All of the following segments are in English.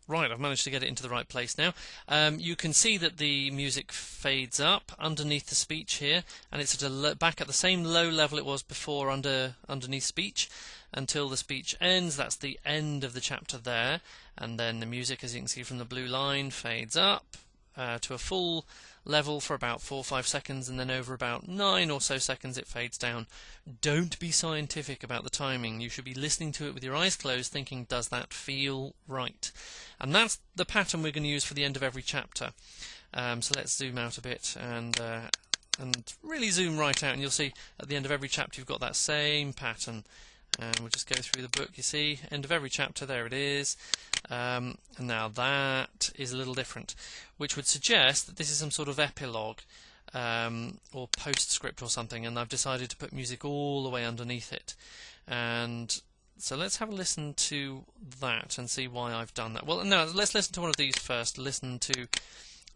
Right, I've managed to get it into the right place now. You can see that the music fades up underneath the speech here, and it's at back at the same low level it was before underneath speech until the speech ends. That's the end of the chapter there, and then the music, as you can see from the blue line, fades up to a full level for about 4 or 5 seconds, and then over about 9 or so seconds it fades down. Don't be scientific about the timing. You should be listening to it with your eyes closed, thinking, does that feel right? And that's the pattern we're going to use for the end of every chapter. So let's zoom out a bit and really zoom right out, and you'll see at the end of every chapter you've got that same pattern. And we'll just go through the book, you see, end of every chapter, there it is. And now that is a little different, which would suggest that this is some sort of epilogue or postscript or something, and I've decided to put music all the way underneath it. And so let's have a listen to that and see why I've done that. Well, no, let's listen to one of these first. Listen to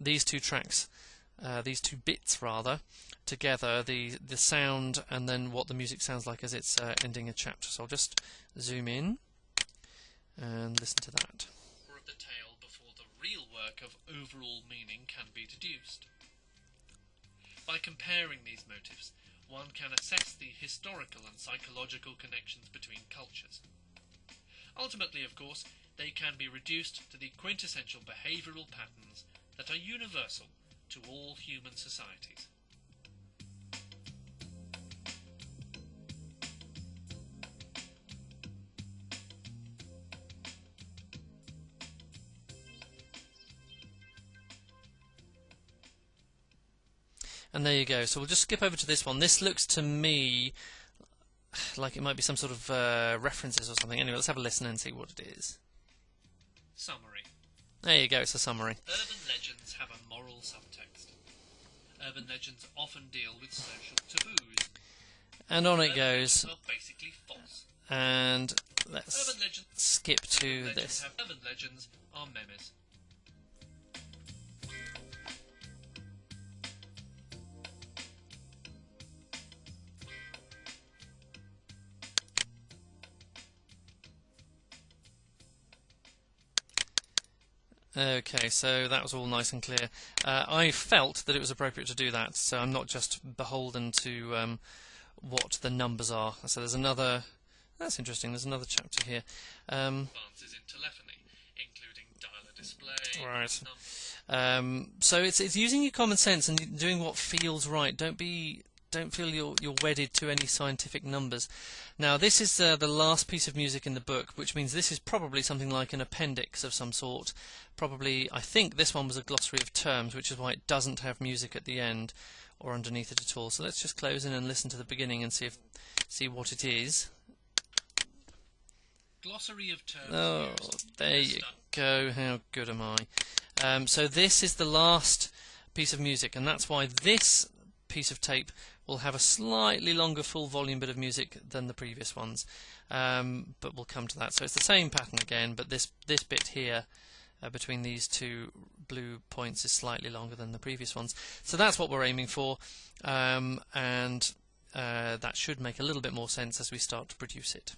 these two tracks, these two bits rather, together, the sound and then what the music sounds like as it's ending a chapter. So I'll just zoom in and listen to that. Of the tale before the real work of overall meaning can be deduced. By comparing these motifs, one can assess the historical and psychological connections between cultures. Ultimately, of course, they can be reduced to the quintessential behavioural patterns that are universal to all human societies. And there you go. So we'll just skip over to this one. This looks to me like it might be some sort of references or something. Anyway, let's have a listen and see what it is. Summary. There you go, it's a summary. Urban legends have a moral subtext. Urban legends often deal with social taboos. And on it goes. Are basically false. And let's skip to this. Urban legends are memes. Okay, so that was all nice and clear. I felt that it was appropriate to do that, so I'm not just beholden to what the numbers are. So there's another. That's interesting. There's another chapter here. Advances in telephony, including dialer display. Right. So it's using your common sense and doing what feels right. Don't feel you're wedded to any scientific numbers. Now this is the last piece of music in the book, which means this is probably something like an appendix of some sort. Probably, I think this one was a glossary of terms, which is why it doesn't have music at the end or underneath it at all. So let's just close in and listen to the beginning and see what it is. Glossary of terms. Oh, there you go. How good am I? So this is the last piece of music, and that's why this piece of tape will have a slightly longer full volume bit of music than the previous ones, but we'll come to that. So it's the same pattern again, but this bit here between these two blue points is slightly longer than the previous ones. So that's what we're aiming for, and that should make a little bit more sense as we start to produce it.